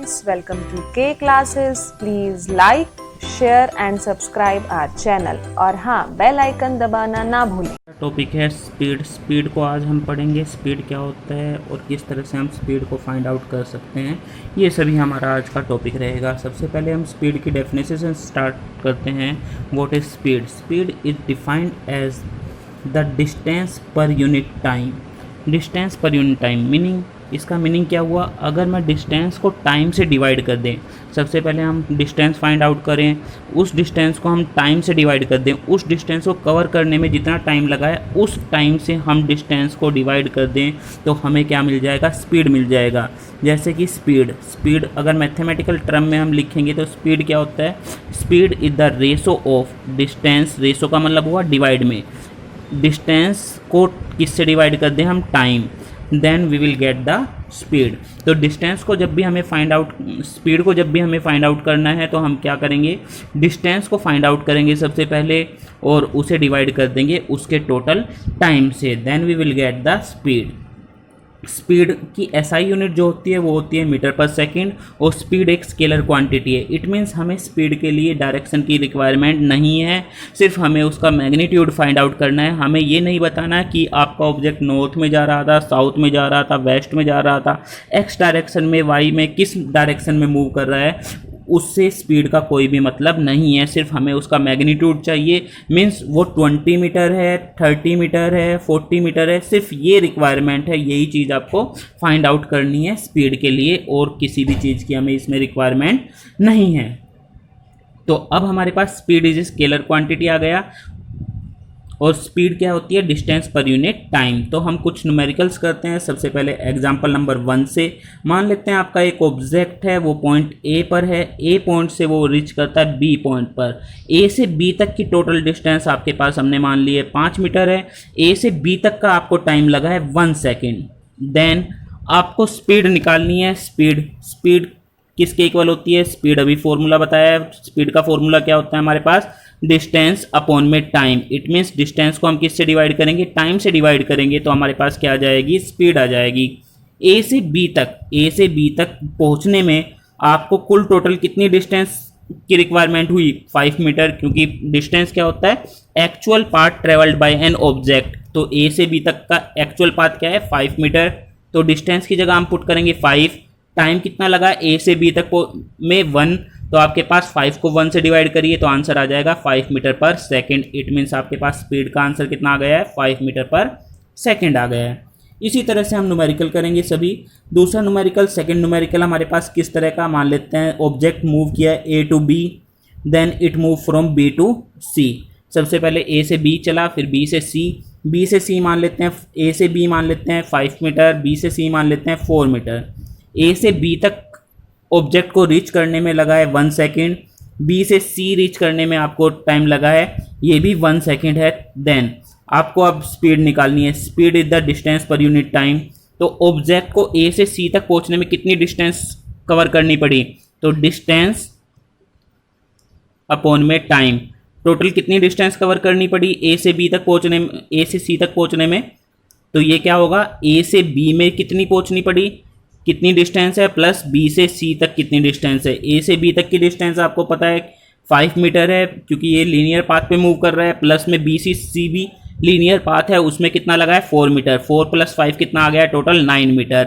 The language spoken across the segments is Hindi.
friends, welcome to K classes. Please like, share and subscribe our channel और हाँ बेल आइकन दबाना ना भूलें। टॉपिक है स्पीड को आज हम पढ़ेंगे। स्पीड क्या होता है और किस तरह से हम स्पीड को फाइंड आउट कर सकते हैं, ये सभी हमारा आज का टॉपिक रहेगा। सबसे पहले हम स्पीड की डेफिनेशन से स्टार्ट करते हैं। What is speed? Speed is defined as the distance per unit time. Distance per unit time meaning, इसका मीनिंग क्या हुआ? अगर मैं डिस्टेंस को टाइम से डिवाइड कर दें, सबसे पहले हम डिस्टेंस फाइंड आउट करें, उस डिस्टेंस को हम टाइम से डिवाइड कर दें, उस डिस्टेंस को कवर करने में जितना टाइम लगा है उस टाइम से हम डिस्टेंस को डिवाइड कर दें, तो हमें क्या मिल जाएगा? स्पीड मिल जाएगा। जैसे कि स्पीड अगर मैथमेटिकल टर्म में हम लिखेंगे तो स्पीड क्या होता है? Speed is the ratio of distance. Ratio का मतलब हुआ डिवाइड में, डिस्टेंस को किससे डिवाइड कर दें हम? Time, then we will get the speed. तो डिस्टेंस को जब भी हमें फाइंड आउट, स्पीड को जब भी हमें फाइंड आउट करना है तो हम क्या करेंगे? डिस्टेंस को फाइंड आउट करेंगे सबसे पहले और उसे डिवाइड कर देंगे उसके टोटल टाइम से, then we will get the speed. Speed की एसआई यूनिट जो होती है वो होती है मीटर पर सेकंड और स्पीड एक स्केलर क्वांटिटी है। इट मीन्स हमें स्पीड के लिए डायरेक्शन की रिक्वायरमेंट नहीं है, सिर्फ हमें उसका मैग्नीट्यूड फाइंड आउट करना है। हमें ये नहीं बताना कि आपका ऑब्जेक्ट नॉर्थ में जा रहा था, साउथ में जा रहा था, वेस्ट में जा रहा था, एक्स डायरेक्शन में, वाई में, किस डायरेक्शन में मूव कर रहा है, उससे स्पीड का कोई भी मतलब नहीं है। सिर्फ हमें उसका मैग्नीट्यूड चाहिए। मीन्स वो 20 मीटर है, 30 मीटर है, 40 मीटर है, सिर्फ ये रिक्वायरमेंट है। यही चीज़ आपको फाइंड आउट करनी है स्पीड के लिए, और किसी भी चीज़ की हमें इसमें रिक्वायरमेंट नहीं है। तो अब हमारे पास स्पीड इज स्केलर क्वांटिटी आ गया, और स्पीड क्या होती है? Distance per unit time. तो हम कुछ न्यूमेरिकल्स करते हैं। सबसे पहले एग्जांपल नंबर 1 से मान लेते हैं आपका एक ऑब्जेक्ट है, वो पॉइंट ए पर है, ए पॉइंट से वो रीच करता है बी पॉइंट पर। ए से बी तक की टोटल डिस्टेंस आपके पास हमने मान ली है 5 मीटर है। ए से बी तक का आपको टाइम लगा है 1 सेकेंड। देन आपको स्पीड निकालनी है। स्पीड किसके इक्वल होती है? स्पीड अभी फॉर्मूला बताया है। स्पीड का फॉर्मूला क्या होता है हमारे पास? डिस्टेंस अपॉन में टाइम। इट मीन्स डिस्टेंस को हम किससे डिवाइड करेंगे? टाइम से डिवाइड करेंगे, तो हमारे पास क्या आ जाएगी? स्पीड आ जाएगी। ए से बी तक पहुंचने में आपको कुल टोटल कितनी डिस्टेंस की रिक्वायरमेंट हुई? 5 मीटर, क्योंकि डिस्टेंस क्या होता है? Actual path travelled by an object. तो ए से बी तक का एक्चुअल पाथ क्या है? 5 मीटर। तो डिस्टेंस की जगह हम पुट करेंगे 5। टाइम कितना लगा ए से बी तक में? 1। तो आपके पास 5 को 1 से डिवाइड करिए तो आंसर आ जाएगा 5 मीटर पर सेकंड। इट मीन्स आपके पास स्पीड का आंसर कितना आ गया है? 5 मीटर पर सेकंड आ गया है। इसी तरह से हम न्यूमेरिकल करेंगे सभी। दूसरा न्यूमेरिकल, सेकंड न्यूमेरिकल हमारे पास किस तरह का? मान लेते हैं ऑब्जेक्ट मूव किया A to B, then it move from B to C. सबसे पहले ए से बी चला, फिर बी से सी, बी से सी मान लेते हैं, ए से बी मान लेते हैं 5 मीटर, बी से सी मान लेते हैं 4 मीटर। ए से बी तक ऑब्जेक्ट को रीच करने में लगा है 1 सेकेंड, बी से सी रीच करने में आपको टाइम लगा है, ये भी 1 सेकेंड है। देन आपको अब स्पीड निकालनी है। Speed is the distance per unit time. तो ऑब्जेक्ट को ए से सी तक पहुंचने में कितनी डिस्टेंस कवर करनी पड़ी? तो डिस्टेंस अपॉन में टाइम। टोटल कितनी डिस्टेंस कवर करनी पड़ी ए से बी तक पहुंचने में, ए से सी तक पहुंचने में? तो ये क्या होगा? ए से बी में कितनी पहुंचनी पड़ी, कितनी डिस्टेंस है, प्लस बी से सी तक कितनी डिस्टेंस है। ए से बी तक की डिस्टेंस आपको पता है 5 मीटर है, क्योंकि ये लीनियर पाथ पे मूव कर रहा है, प्लस में बी से सी भी लीनियर पाथ है, उसमें कितना लगा है? 4 मीटर। 4 + 5 कितना आ गया? Total 9 metre.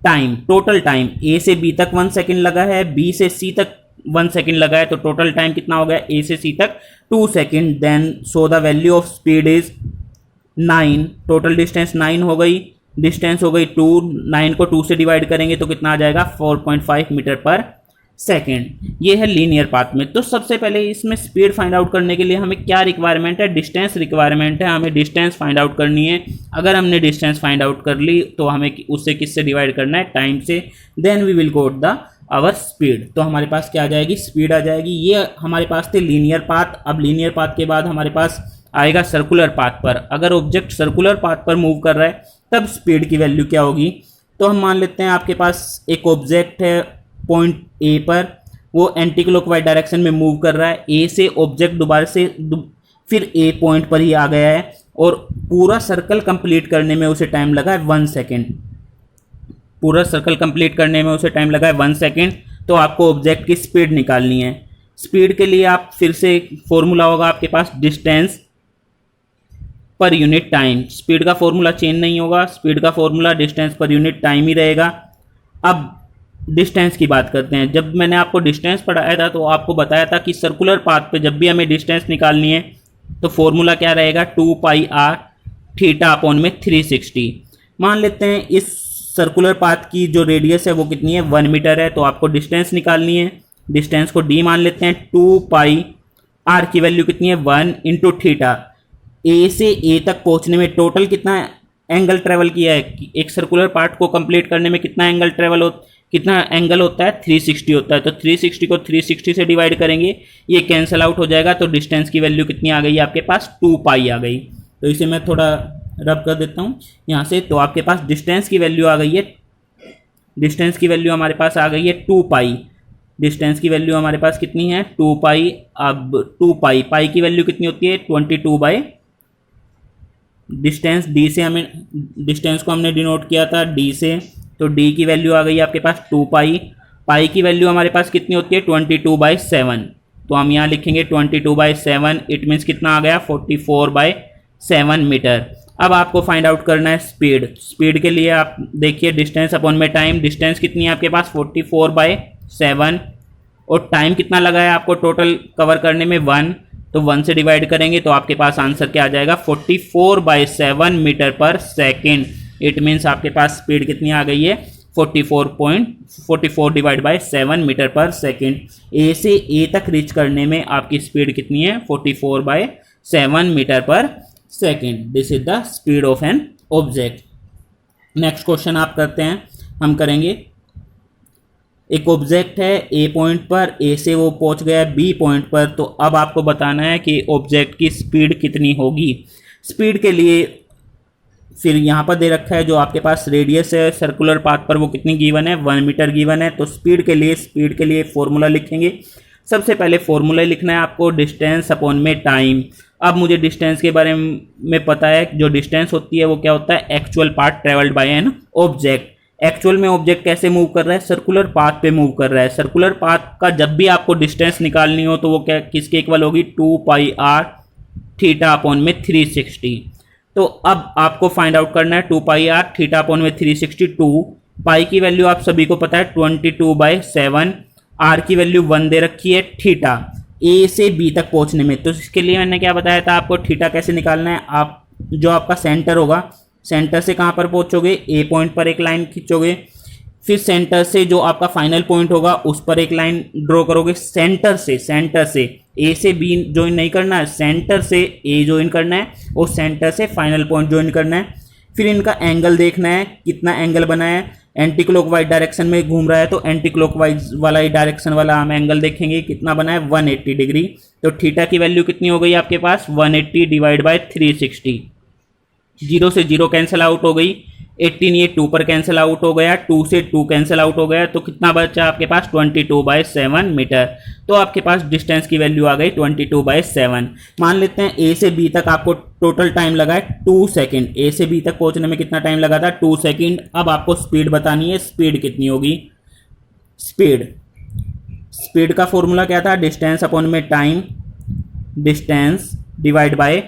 Time, total time A से बी तक 1 सेकेंड लगा है, बी से सी तक 1 सेकेंड लगा है, तो टोटल टाइम कितना हो गया ए से सी तक? 2 second. Then so the value of speed is 9। Total distance 9 हो गई, डिस्टेंस हो गई 2। 9 को 2 से डिवाइड करेंगे तो कितना आ जाएगा? 4.5 मीटर पर सेकेंड। ये है लीनियर पाथ में। तो सबसे पहले इसमें स्पीड फाइंड आउट करने के लिए हमें क्या रिक्वायरमेंट है? डिस्टेंस रिक्वायरमेंट है। हमें डिस्टेंस फाइंड आउट करनी है। अगर हमने डिस्टेंस फाइंड आउट कर ली तो हमें उससे किससे डिवाइड करना है? टाइम से। Then we will got the our speed. तो हमारे पास क्या आ जाएगी? स्पीड आ जाएगी। ये हमारे पास थे लीनियर पाथ। अब लीनियर पाथ के बाद हमारे पास आएगा सर्कुलर पाथ पर। अगर ऑब्जेक्ट सर्कुलर पाथ पर मूव कर रहा है तब स्पीड की वैल्यू क्या होगी? तो हम मान लेते हैं आपके पास एक ऑब्जेक्ट है पॉइंट ए पर, वो एंटी क्लॉकवाइज डायरेक्शन में मूव कर रहा है। ए से ऑब्जेक्ट दोबारा से फिर ए पॉइंट पर ही आ गया है, और पूरा सर्कल कंप्लीट करने में उसे टाइम लगा है 1 सेकेंड। पूरा सर्कल कंप्लीट करने में उसे टाइम लगा है 1 सेकेंड। तो आपको ऑब्जेक्ट की स्पीड निकालनी है। स्पीड के लिए आप फिर से फॉर्मूला होगा आपके पास distance per unit time. Speed का फॉर्मूला चेंज नहीं होगा, स्पीड का formula distance per unit time ही रहेगा। अब डिस्टेंस की बात करते हैं। जब मैंने आपको डिस्टेंस पढ़ाया था तो आपको बताया था कि सर्कुलर पाथ पे जब भी हमें डिस्टेंस निकालनी है तो फॉर्मूला क्या रहेगा, 2 पाई आर थीटा अपॉन में 360। मान लेते हैं इस सर्कुलर पाथ की जो रेडियस है वो कितनी है, 1 मीटर है, तो आपको डिस्टेंस निकालनी है। डिस्टेंस को डी मान लेते हैं, 2 पाई आर की वैल्यू कितनी है, 1 इंटू थीटा। ए से ए तक पहुंचने में टोटल कितना एंगल ट्रेवल किया है, एक सर्कुलर पार्ट को कंप्लीट करने में कितना एंगल होता है, 360 होता है। तो 360 को 360 से डिवाइड करेंगे, ये कैंसिल आउट हो जाएगा। तो डिस्टेंस की वैल्यू कितनी आ गई आपके पास, 2 पाई आ गई। तो इसे मैं थोड़ा रब कर देता हूँ यहाँ से। तो आपके पास डिस्टेंस की वैल्यू आ गई है, डिस्टेंस की वैल्यू हमारे पास आ गई है 2 पाई। डिस्टेंस की वैल्यू हमारे पास कितनी है, 2 पाई। अब 2 पाई, पाई की वैल्यू कितनी होती है, 22 बाई डिस्टेंस। डी से हमें डिस्टेंस को हमने डिनोट किया था डी से, तो डी की वैल्यू आ गई आपके पास 2 पाई। पाई की वैल्यू हमारे पास कितनी होती है, 22/7। तो हम यहाँ लिखेंगे 22/7, इट मीन्स कितना आ गया, 44/7 मीटर। अब आपको फाइंड आउट करना है स्पीड। स्पीड के लिए आप देखिए डिस्टेंस अपॉन में टाइम। डिस्टेंस कितनी है आपके पास, 44/7, और टाइम कितना लगा है आपको टोटल कवर करने में, 1। तो 1 से डिवाइड करेंगे तो आपके पास आंसर क्या आ जाएगा, 44/7 मीटर पर सेकेंड। इट मीन्स आपके पास स्पीड कितनी आ गई है, 44 मीटर पर सेकेंड। ए से ए तक रीच करने में आपकी स्पीड कितनी है, 44/7 मीटर पर second. This is the speed of an object. Next question आप करते हैं, हम करेंगे। एक ऑब्जेक्ट है ए पॉइंट पर, ए से वो पहुंच गया बी पॉइंट पर। तो अब आपको बताना है कि ऑब्जेक्ट की स्पीड कितनी होगी। स्पीड के लिए फिर यहाँ पर दे रखा है जो आपके पास रेडियस है सर्कुलर पाथ पर वो कितनी गिवन है, 1 मीटर गिवन है। तो स्पीड के लिए फॉर्मूला लिखेंगे। सबसे पहले फॉर्मूला लिखना है आपको, डिस्टेंस अपॉन में टाइम। अब मुझे डिस्टेंस के बारे में पता है, जो डिस्टेंस होती है वो क्या होता है, actual path travelled by an object. Actual में ऑब्जेक्ट कैसे मूव कर रहा है, सर्कुलर पाथ पे मूव कर रहा है। सर्कुलर पाथ का जब भी आपको डिस्टेंस निकालनी हो तो वो क्या किसके इक्वल होगी, 2 पाई आर थीटा अपॉन में 360। तो अब आपको फाइंड आउट करना है 2 पाई आर थीटा अपॉन में 362। पाई की वैल्यू आप सभी को पता है 22/7, आर की वैल्यू 1 दे रखी है, थीटा ए से बी तक पहुंचने में। तो इसके लिए मैंने क्या बताया था आपको, थीटा कैसे निकालना है। आप जो आपका सेंटर होगा, सेंटर से कहाँ पर पहुंचोगे, ए पॉइंट पर एक लाइन खींचोगे, फिर सेंटर से जो आपका फाइनल पॉइंट होगा उस पर एक लाइन ड्रॉ करोगे। सेंटर से ए से बी ज्वाइन नहीं करना है, सेंटर से ए ज्वाइन करना है और सेंटर से फाइनल पॉइंट ज्वाइन करना है। फिर इनका एंगल देखना है, कितना एंगल बना है। एंटी क्लॉकवाइज डायरेक्शन में घूम रहा है तो एंटी क्लॉकवाइज वाला ही डायरेक्शन वाला हम एंगल देखेंगे, कितना बना है, 180 डिग्री। तो थीटा की वैल्यू कितनी हो गई आपके पास, 180 डिवाइड बाय 360। 0 से 0 कैंसिल आउट हो गई, 18 ये 2 पर कैंसिल आउट हो गया, 2 से 2 कैंसिल आउट हो गया। तो कितना बचा आपके पास, 22/7 मीटर। तो आपके पास डिस्टेंस की वैल्यू आ गई 22/7। मान लेते हैं ए से बी तक आपको टोटल टाइम लगा है 2 सेकेंड। ए से बी तक पहुंचने में कितना टाइम लगा था, 2 सेकेंड। अब आपको स्पीड बतानी है, स्पीड कितनी होगी। स्पीड का फॉर्मूला क्या था, डिस्टेंस अपॉन में time, distance divide by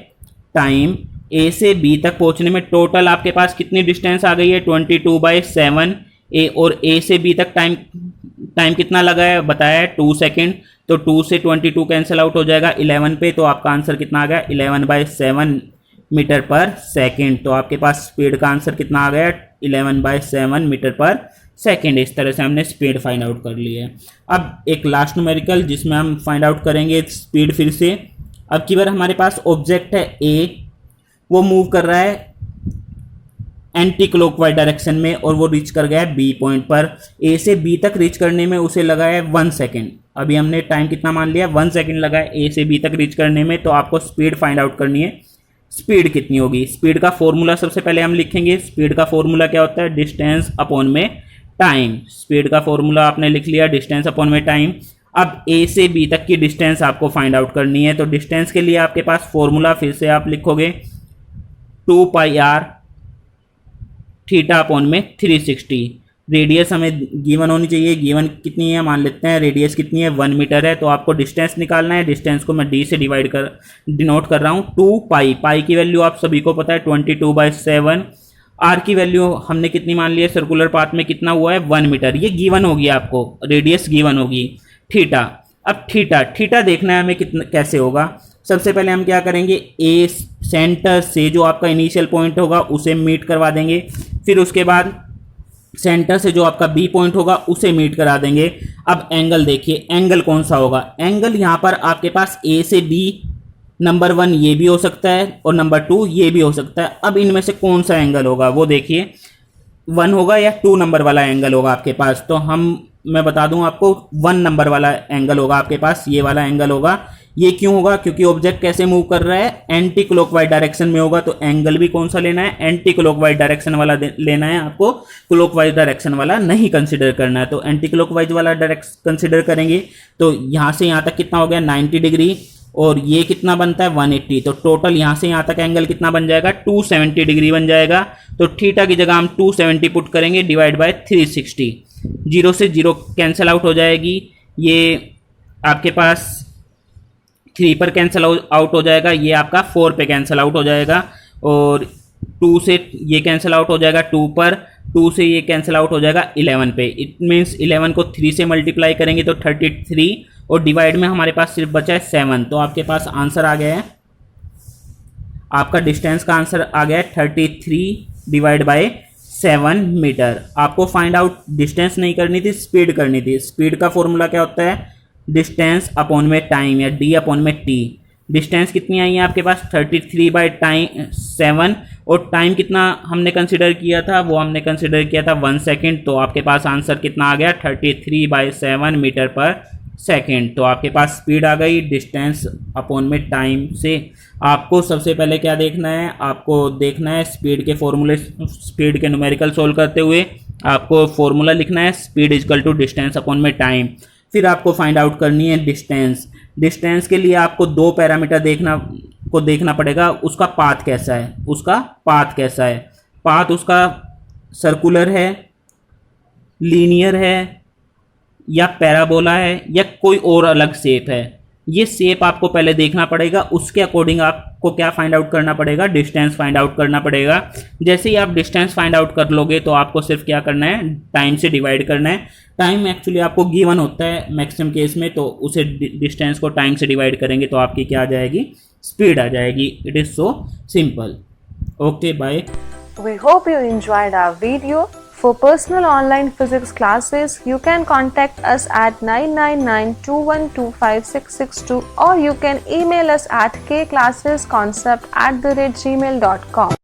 time. A से बी तक पहुंचने में टोटल आपके पास कितनी डिस्टेंस आ गई है, 22/7। ए और ए से बी तक टाइम कितना लगा है बताया है, 2 सेकेंड। तो 2 से 22 कैंसिल आउट हो जाएगा 11 पे। तो आपका आंसर कितना आ गया, 11/7 मीटर पर सेकेंड। तो आपके पास स्पीड का आंसर कितना आ गया, 11/7 मीटर पर सेकेंड। इस तरह से हमने स्पीड फाइंड आउट कर ली है। अब एक लास्ट न्यूमेरिकल जिसमें हम फाइंड आउट करेंगे स्पीड फिर से। अब की बार हमारे पास ऑब्जेक्ट है ए, वो मूव कर रहा है एंटी क्लॉकवाइज डायरेक्शन में और वो रीच कर गया है बी पॉइंट पर। ए से बी तक रीच करने में उसे लगा है 1 सेकेंड। अभी हमने टाइम कितना मान लिया, 1 सेकेंड लगा है ए से बी तक रीच करने में। तो आपको स्पीड फाइंड आउट करनी है, स्पीड कितनी होगी। स्पीड का फॉर्मूला सबसे पहले हम लिखेंगे। स्पीड का फॉर्मूला क्या होता है, डिस्टेंस अपॉन में टाइम। स्पीड का फॉर्मूला आपने लिख लिया, डिस्टेंस अपॉन में टाइम। अब ए से बी तक की डिस्टेंस आपको फाइंड आउट करनी है। तो डिस्टेंस के लिए आपके पास फॉर्मूला फिर से आप लिखोगे 2 पाई आर थीटा अपॉन में 360। रेडियस हमें गिवन होनी चाहिए। गिवन कितनी है मान लेते हैं, रेडियस कितनी है 1 मीटर है, तो आपको डिस्टेंस निकालना है। डिस्टेंस को मैं डी से डिनोट कर रहा हूँ 2 पाई। पाई की वैल्यू आप सभी को पता है 22/7। आर की वैल्यू हमने कितनी मान ली है, सर्कुलर पाथ में कितना हुआ है 1 मीटर, ये गिवन होगी आपको, रेडियस गिवन होगी। थीटा, अब थीटा देखना है हमें कितना कैसे होगा। सबसे पहले हम क्या करेंगे, ए सेंटर से जो आपका इनिशियल पॉइंट होगा उसे मीट करवा देंगे, फिर उसके बाद सेंटर से जो आपका बी पॉइंट होगा उसे मीट करा देंगे। अब एंगल देखिए, एंगल कौन सा होगा, एंगल यहाँ पर आपके पास ए से बी, नंबर 1 ये भी हो सकता है और नंबर 2 ये भी हो सकता है। अब इनमें से कौन सा एंगल होगा वो देखिए, 1 होगा या 2 नंबर वाला एंगल होगा आपके पास। तो मैं बता दूं आपको 1 नंबर वाला एंगल होगा आपके पास, ये वाला एंगल होगा। ये क्यों होगा, क्योंकि ऑब्जेक्ट कैसे मूव कर रहा है, एंटी क्लॉकवाइज डायरेक्शन में होगा। तो एंगल भी कौन सा लेना है, एंटी क्लॉकवाइज डायरेक्शन वाला लेना है आपको, क्लॉकवाइज डायरेक्शन वाला नहीं कंसिडर करना है। तो एंटी क्लॉकवाइज वाला डायरेक्शन कंसिडर करेंगे। तो यहाँ से यहाँ तक कितना हो गया 90 डिग्री, और ये कितना बनता है 180। तो टोटल यहाँ से यहाँ तक एंगल कितना बन जाएगा 270 डिग्री बन जाएगा। तो थीटा की जगह हम 270 पुट करेंगे डिवाइड बाय 360। 0 से 0 कैंसिल आउट हो जाएगी, ये आपके पास 3 पर कैंसिल आउट हो जाएगा, ये आपका 4 पे कैंसिल आउट हो जाएगा, और 2 से ये कैंसिल आउट हो जाएगा 2 पर, 2 से ये कैंसिल आउट हो जाएगा 11 पे। इट मीन्स 11 को 3 से मल्टीप्लाई करेंगे तो 33, और डिवाइड में हमारे पास सिर्फ बचा है 7। तो आपके पास आंसर आ गया है, आपका डिस्टेंस का आंसर आ गया है 33 डिवाइड बाय 7 मीटर। आपको फाइंड आउट डिस्टेंस नहीं करनी थी, स्पीड करनी थी। स्पीड का फॉर्मूला क्या होता है, डिस्टेंस अपॉन में टाइम या डी अपॉन में टी। डिस्टेंस कितनी आई है आपके पास 33/7, और टाइम कितना हमने कंसिडर किया था, वो हमने कंसिडर किया था 1 सेकेंड। तो आपके पास आंसर कितना आ गया 33/7 मीटर पर सेकेंड। तो आपके पास स्पीड आ गई डिस्टेंस अपॉन में टाइम से। आपको सबसे पहले क्या देखना है, आपको देखना है स्पीड के फॉर्मूले, स्पीड के न्यूमेरिकल सोल्व करते हुए आपको फॉर्मूला लिखना है, speed is equal to distance upon में टाइम। फिर आपको फाइंड आउट करनी है डिस्टेंस। डिस्टेंस के लिए आपको 2 पैरामीटर देखना पड़ेगा, उसका पाथ कैसा है, पाथ उसका सर्कुलर है, लीनियर है, या पैराबोला है, या कोई और अलग शेप है। ये शेप आपको पहले देखना पड़ेगा, उसके अकॉर्डिंग आपको क्या फाइंड आउट करना पड़ेगा, डिस्टेंस फाइंड आउट करना पड़ेगा। जैसे ही आप डिस्टेंस फाइंड आउट कर लोगे तो आपको सिर्फ क्या करना है, टाइम से डिवाइड करना है। टाइम एक्चुअली आपको गिवन होता है मैक्सिमम केस में, तो उसे डिस्टेंस को टाइम से डिवाइड करेंगे तो आपकी क्या आ जाएगी, स्पीड आ जाएगी। It is so simple. Okay, bye. We hope you enjoyed our video. For personal online physics classes, you can contact us at 9992125662, or you can email us at kclassesconcept@gmail.com.